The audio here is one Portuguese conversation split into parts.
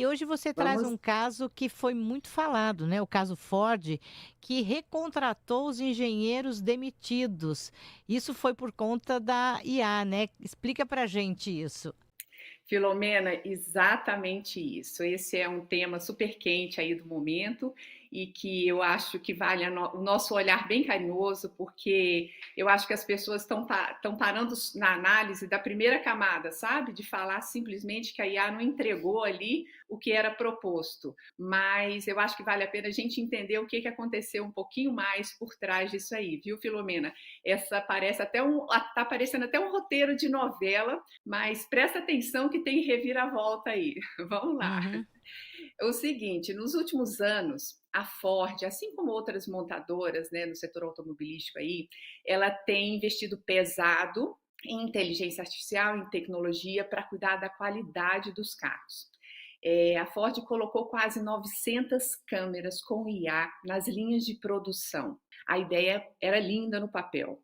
E hoje você traz Vamos um caso que foi muito falado, né, o caso Ford, que recontratou os engenheiros demitidos. Isso foi por conta da IA, né? Explica pra gente isso. Filomena, exatamente isso. Esse é um tema super quente aí do momento e que eu acho que vale o nosso olhar bem carinhoso, porque eu acho que as pessoas estão parando na análise da primeira camada, sabe? De falar simplesmente que a IA não entregou ali o que era proposto. Mas eu acho que vale a pena a gente entender o que aconteceu um pouquinho mais por trás disso aí, viu, Filomena? Essa parece até tá parecendo até um roteiro de novela, mas presta atenção que tem reviravolta aí. Vamos lá. Uhum. É o seguinte, nos últimos anos, a Ford, assim como outras montadoras, né, no setor automobilístico aí, ela tem investido pesado em inteligência artificial, em tecnologia, para cuidar da qualidade dos carros. A Ford colocou quase 900 câmeras com IA nas linhas de produção. A ideia era linda no papel.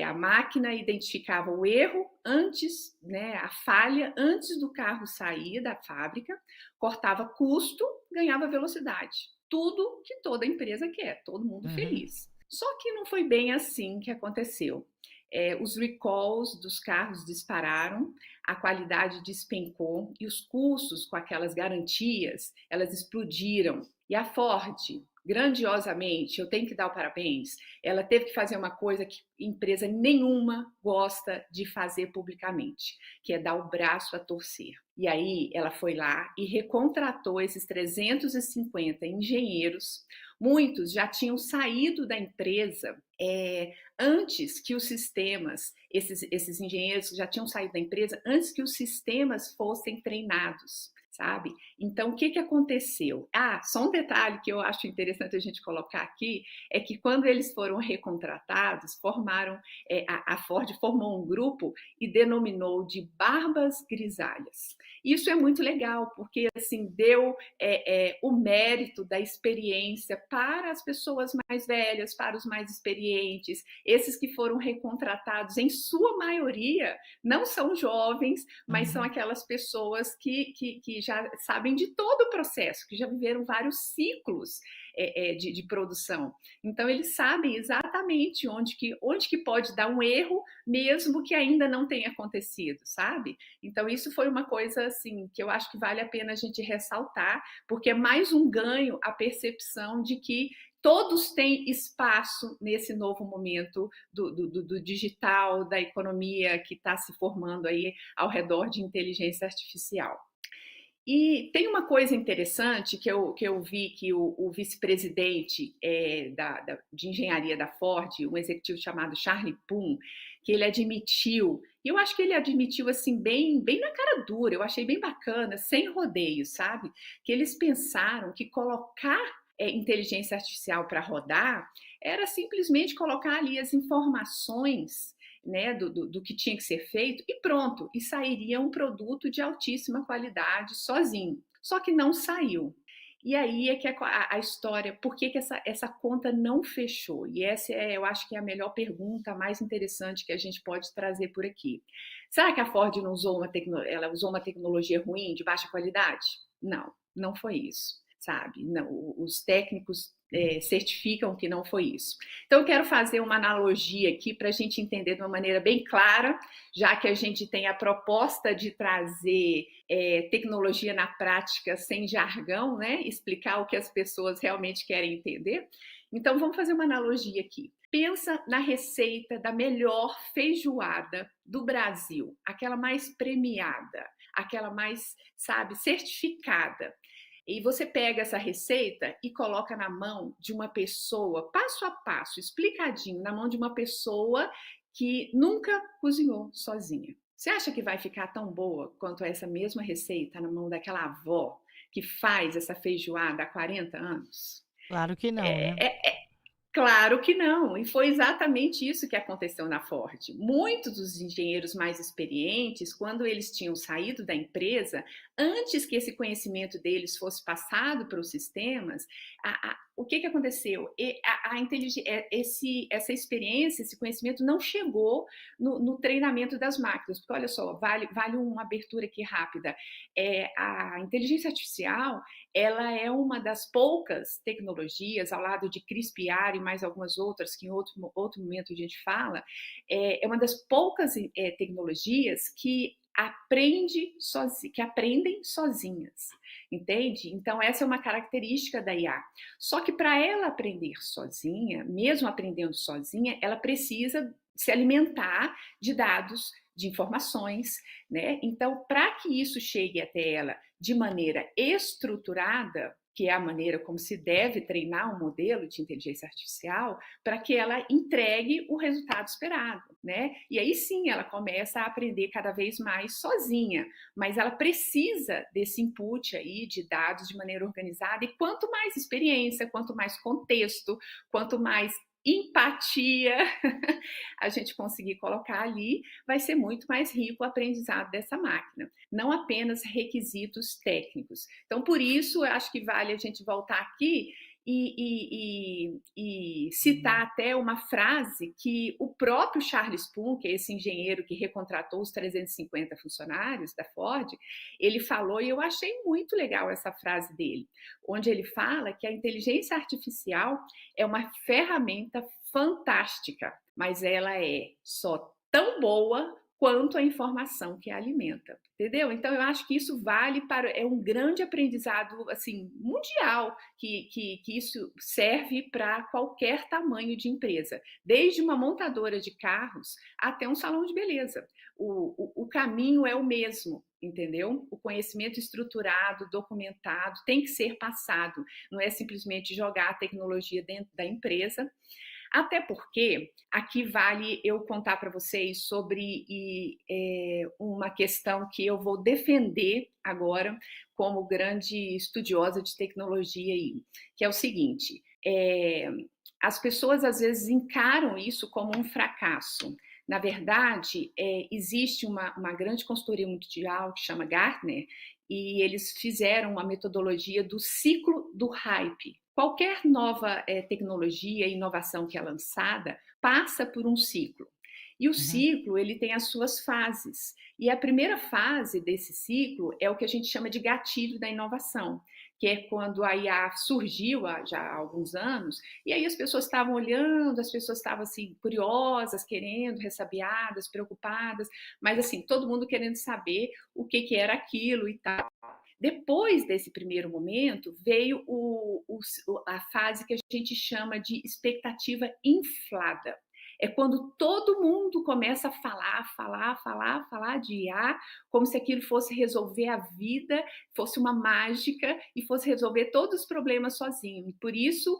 A máquina identificava o erro antes, né, a falha antes do carro sair da fábrica, cortava custo, ganhava velocidade. Tudo que toda empresa quer, todo mundo Uhum. feliz. Só que não foi bem assim que aconteceu. Os recalls dos carros dispararam, a qualidade despencou e os custos com aquelas garantias, elas explodiram. E a Ford, grandiosamente, eu tenho que dar o parabéns, ela teve que fazer uma coisa que empresa nenhuma gosta de fazer publicamente, que é dar o braço a torcer. E aí ela foi lá e recontratou esses 350 engenheiros. Muitos já tinham saído da empresa antes que os sistemas, esses engenheiros já tinham saído da empresa antes que os sistemas fossem treinados, sabe? Então, o que aconteceu? Só um detalhe que eu acho interessante a gente colocar aqui é que quando eles foram recontratados, a Ford formou um grupo e denominou de Barbas Grisalhas. Isso é muito legal, porque assim deu o mérito da experiência para as pessoas mais velhas, para os mais experientes, esses que foram recontratados, em sua maioria, não são jovens, mas são Uhum. aquelas pessoas que já sabem de todo o processo, que já viveram vários ciclos de produção. Então, eles sabem exatamente onde que pode dar um erro, mesmo que ainda não tenha acontecido, sabe? Então, isso foi uma coisa assim que eu acho que vale a pena a gente ressaltar, porque é mais um ganho a percepção de que todos têm espaço nesse novo momento do digital, da economia que está se formando aí ao redor de inteligência artificial. E tem uma coisa interessante que eu vi que o vice-presidente de engenharia da Ford, um executivo chamado Charlie Poon, que ele admitiu, e eu acho que ele admitiu assim bem na cara dura, eu achei bem bacana, sem rodeios, sabe? Que eles pensaram que colocar inteligência artificial para rodar era simplesmente colocar ali as informações, né, do que tinha que ser feito e pronto, e sairia um produto de altíssima qualidade sozinho. Só que não saiu. E aí é que a história, por que essa conta não fechou? E essa eu acho que é a melhor pergunta, a mais interessante que a gente pode trazer por aqui. Será que a Ford não usou ela usou uma tecnologia ruim, de baixa qualidade? Não, não foi isso, sabe? Não, os técnicos certificam que não foi isso. Então, eu quero fazer uma analogia aqui para a gente entender de uma maneira bem clara, já que a gente tem a proposta de trazer tecnologia na prática sem jargão, né? Explicar o que as pessoas realmente querem entender. Então, vamos fazer uma analogia aqui. Pensa na receita da melhor feijoada do Brasil, aquela mais premiada, aquela mais, sabe, certificada. E você pega essa receita e coloca na mão de uma pessoa, passo a passo, explicadinho, na mão de uma pessoa que nunca cozinhou sozinha. Você acha que vai ficar tão boa quanto essa mesma receita na mão daquela avó que faz essa feijoada há 40 anos? Claro que não, né? Claro que não, e foi exatamente isso que aconteceu na Ford. Muitos dos engenheiros mais experientes, quando eles tinham saído da empresa, antes que esse conhecimento deles fosse passado para os sistemas, o que aconteceu? Essa experiência, esse conhecimento não chegou no treinamento das máquinas, porque olha só, vale uma abertura aqui rápida. A inteligência artificial, ela é uma das poucas tecnologias, ao lado de CRISPR e mais algumas outras, que em outro momento a gente fala, é uma das poucas tecnologias que aprendem sozinhas, entende? Então, essa é uma característica da IA. Só que para ela aprender sozinha, mesmo aprendendo sozinha, ela precisa se alimentar de dados, de informações, né? Então, para que isso chegue até ela de maneira estruturada, que é a maneira como se deve treinar um modelo de inteligência artificial, para que ela entregue o resultado esperado, né? E aí sim ela começa a aprender cada vez mais sozinha, mas ela precisa desse input aí de dados de maneira organizada, e quanto mais experiência, quanto mais contexto, quanto mais empatia a gente conseguir colocar ali, vai ser muito mais rico o aprendizado dessa máquina, não apenas requisitos técnicos. Então, por isso, eu acho que vale a gente voltar aqui e citar até uma frase que o próprio Charles Poon, que é esse engenheiro que recontratou os 350 funcionários da Ford, ele falou, e eu achei muito legal essa frase dele, onde ele fala que a inteligência artificial é uma ferramenta fantástica, mas ela é só tão boa quanto a informação que a alimenta, entendeu? Então eu acho que isso vale para é um grande aprendizado assim mundial que isso serve para qualquer tamanho de empresa, desde uma montadora de carros até um salão de beleza. O caminho é o mesmo, entendeu? O conhecimento estruturado, documentado, tem que ser passado, não é simplesmente jogar a tecnologia dentro da empresa. Até porque aqui vale eu contar para vocês sobre uma questão que eu vou defender agora como grande estudiosa de tecnologia, aí, que é o seguinte: as pessoas às vezes encaram isso como um fracasso. Na verdade, existe uma grande consultoria mundial que chama Gartner, e eles fizeram uma metodologia do ciclo do hype. Qualquer nova tecnologia e inovação que é lançada passa por um ciclo. E o ciclo, ele tem as suas fases. E a primeira fase desse ciclo é o que a gente chama de gatilho da inovação, que é quando a IA surgiu já há alguns anos, e aí as pessoas estavam olhando, as pessoas estavam assim curiosas, querendo, ressabiadas, preocupadas, mas assim, todo mundo querendo saber o que era aquilo e tal. Depois desse primeiro momento, veio a fase que a gente chama de expectativa inflada. É quando todo mundo começa a falar de IA, como se aquilo fosse resolver a vida, fosse uma mágica e fosse resolver todos os problemas sozinho. E por isso,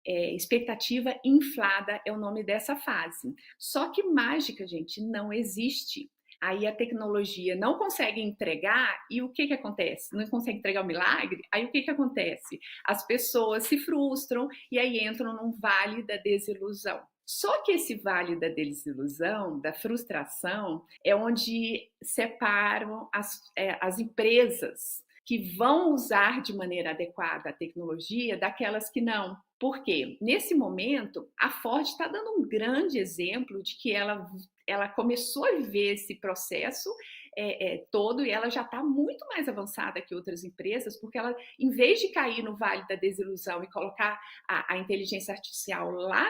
expectativa inflada é o nome dessa fase. Só que mágica, gente, não existe. Aí a tecnologia não consegue entregar, e o que acontece? Não consegue entregar o milagre, aí o que acontece? As pessoas se frustram e aí entram num vale da desilusão. Só que esse vale da desilusão, da frustração, é onde separam as empresas que vão usar de maneira adequada a tecnologia daquelas que não. Por quê? Nesse momento, a Ford está dando um grande exemplo de que ela começou a viver esse processo todo, e ela já está muito mais avançada que outras empresas, porque ela, em vez de cair no vale da desilusão e colocar a inteligência artificial lá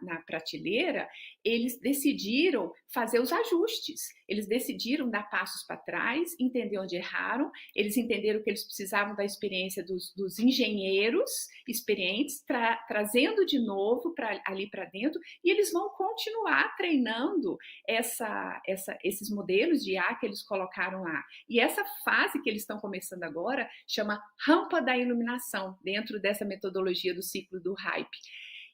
na prateleira, eles decidiram fazer os ajustes, eles decidiram dar passos para trás, entender onde erraram, eles entenderam que eles precisavam da experiência dos engenheiros experientes, trazendo de novo ali para dentro, e eles vão continuar treinando esses modelos de IA que eles colocaram lá. E essa fase que eles estão começando agora chama rampa da iluminação, dentro dessa metodologia do ciclo do hype.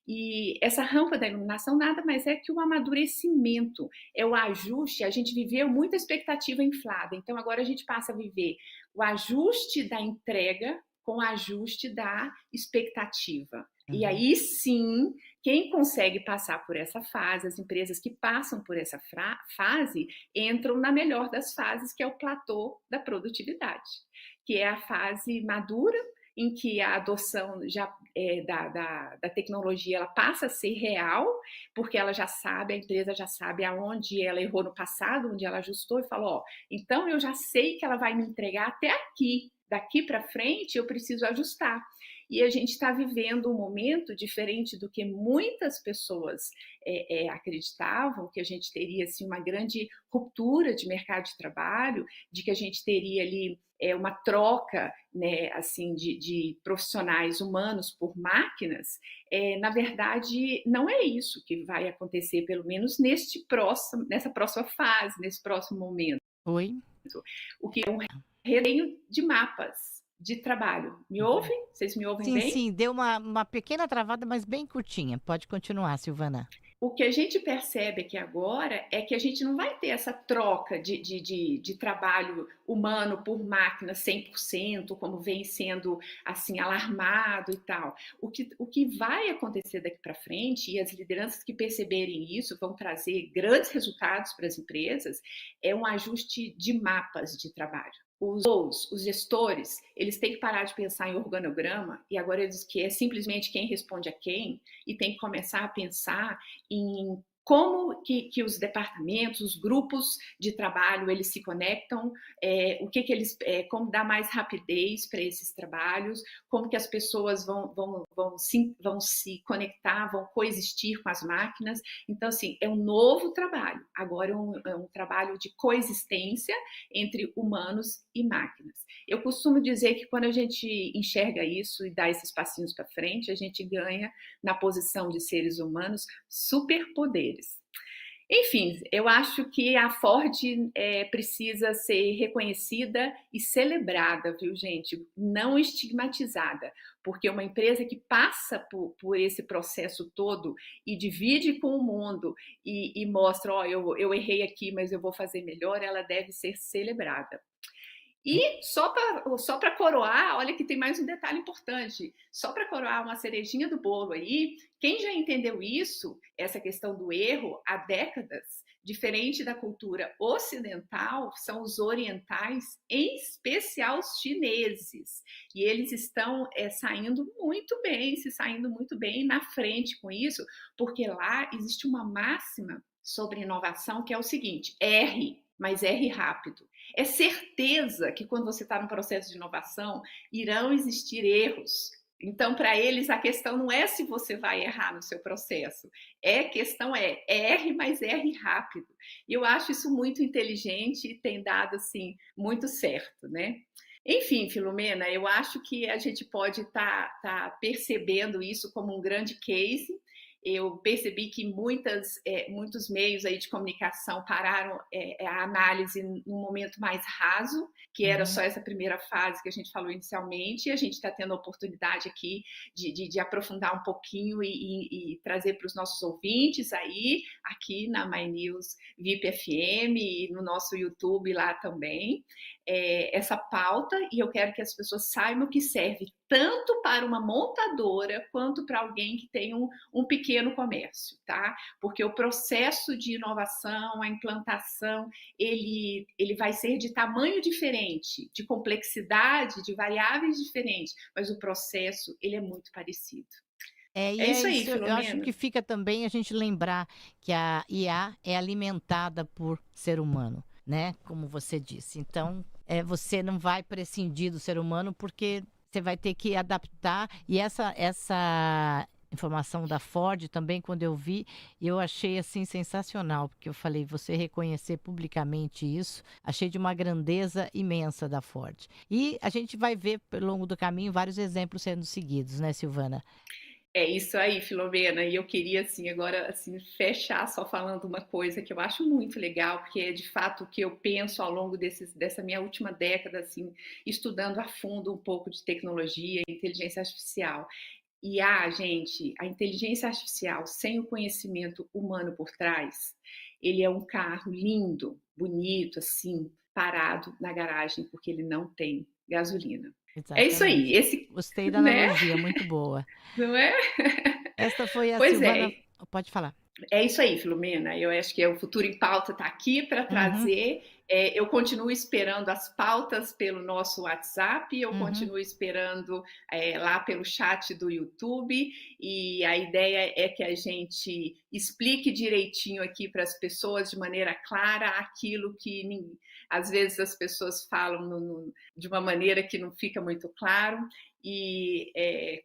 E essa rampa da iluminação nada mais é que o amadurecimento, é o ajuste. A gente viveu muita expectativa inflada, então agora a gente passa a viver o ajuste da entrega com o ajuste da expectativa. E aí sim, quem consegue passar por essa fase, as empresas que passam por essa fase, entram na melhor das fases, que é o platô da produtividade, que é a fase madura, em que a adoção já da tecnologia ela passa a ser real, porque ela já sabe, a empresa já sabe aonde ela errou no passado, onde ela ajustou e falou, ó, então eu já sei que ela vai me entregar até aqui, daqui para frente eu preciso ajustar. E a gente está vivendo um momento diferente do que muitas pessoas acreditavam, que a gente teria assim, uma grande ruptura de mercado de trabalho, de que a gente teria ali uma troca, né, assim, de profissionais humanos por máquinas. Na verdade, não é isso que vai acontecer, pelo menos nessa próxima fase, nesse próximo momento. Oi? O que é um redesenho de mapas de trabalho. Me ouvem? Vocês me ouvem Sim, bem? sim, deu uma pequena travada, mas bem curtinha. Pode continuar, Silvana. O que a gente percebe aqui agora é que a gente não vai ter essa troca de trabalho humano por máquina 100%, como vem sendo assim alarmado e tal. O que vai acontecer daqui para frente, e as lideranças que perceberem isso vão trazer grandes resultados para as empresas, é um ajuste de mapas de trabalho. Os gestores, eles têm que parar de pensar em organograma, e agora eles que é simplesmente quem responde a quem, e tem que começar a pensar em como que os departamentos, os grupos de trabalho, eles se conectam, o que eles, como dar mais rapidez para esses trabalhos, como que as pessoas vão se conectar, vão coexistir com as máquinas. Então, assim, é um novo trabalho. Agora é um trabalho de coexistência entre humanos e máquinas. Eu costumo dizer que quando a gente enxerga isso e dá esses passinhos para frente, a gente ganha na posição de seres humanos superpoderes. Enfim, eu acho que a Ford precisa ser reconhecida e celebrada, viu, gente? Não estigmatizada, porque uma empresa que passa por esse processo todo e divide com o mundo e mostra, ó, eu errei aqui, mas eu vou fazer melhor, ela deve ser celebrada. E só para coroar, olha que tem mais um detalhe importante. Só para coroar uma cerejinha do bolo aí, quem já entendeu isso, essa questão do erro, há décadas, diferente da cultura ocidental, são os orientais, em especial os chineses. E eles estão saindo muito bem na frente com isso, porque lá existe uma máxima sobre inovação que é o seguinte: erre, mas erre rápido. É certeza que quando você está no processo de inovação, irão existir erros. Então, para eles, a questão não é se você vai errar no seu processo. A questão é erre, mas erre rápido. E eu acho isso muito inteligente e tem dado, assim, muito certo, né? Enfim, Filomena, eu acho que a gente pode tá percebendo isso como um grande case. Eu percebi que muitos meios aí de comunicação pararam a análise num momento mais raso, que era só essa primeira fase que a gente falou inicialmente, e a gente está tendo a oportunidade aqui de aprofundar um pouquinho e trazer para os nossos ouvintes aí, aqui na My News VIP FM e no nosso YouTube lá também, essa pauta, e eu quero que as pessoas saibam que serve tanto para uma montadora quanto para alguém que tem um pequeno comércio, tá? Porque o processo de inovação, a implantação, ele vai ser de tamanho diferente, de complexidade, de variáveis diferentes, mas o processo, ele é muito parecido. É isso aí, Eu acho Filomena. que fica também a gente lembrar que a IA é alimentada por ser humano, né? Como você disse. Então, você não vai prescindir do ser humano porque você vai ter que adaptar. E essa informação da Ford também, quando eu vi, eu achei assim sensacional, porque eu falei, você reconhecer publicamente isso, achei de uma grandeza imensa da Ford. E a gente vai ver, ao longo do caminho, vários exemplos sendo seguidos, né, Silvana? É isso aí, Filomena. E eu queria, assim, agora, assim, fechar só falando uma coisa que eu acho muito legal, porque é de fato o que eu penso ao longo dessa minha última década, assim, estudando a fundo um pouco de tecnologia e inteligência artificial. E gente, a inteligência artificial sem o conhecimento humano por trás, ele é um carro lindo, bonito, assim, parado na garagem, porque ele não tem gasolina. É isso aí, Exatamente. Gostei da né? analogia, muito boa. Não é? Esta foi a Pois Silvana. é, Pode falar. é isso aí, Filomena. Eu acho que o Futuro em Pauta está aqui para Uhum. trazer Eu continuo esperando as pautas pelo nosso WhatsApp, eu Uhum. continuo esperando lá pelo chat do YouTube, e a ideia é que a gente explique direitinho aqui para as pessoas, de maneira clara, aquilo que às vezes as pessoas falam de uma maneira que não fica muito claro. E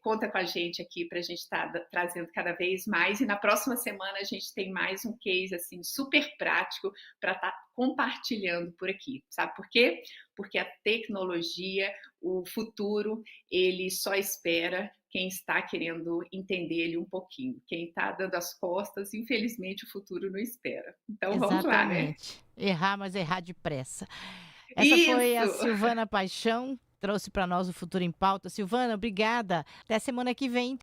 conta com a gente aqui para a gente estar trazendo cada vez mais. E na próxima semana a gente tem mais um case assim super prático para estar compartilhando por aqui. Sabe por quê? Porque a tecnologia, o futuro, ele só espera quem está querendo entender ele um pouquinho. Quem está dando as costas, infelizmente, o futuro não espera. Então vamos lá, né? Exatamente. Errar, mas errar depressa. Essa foi a Isso! Silvana Paixão, trouxe para nós o Futuro em Pauta. Silvana, obrigada. Até semana que vem.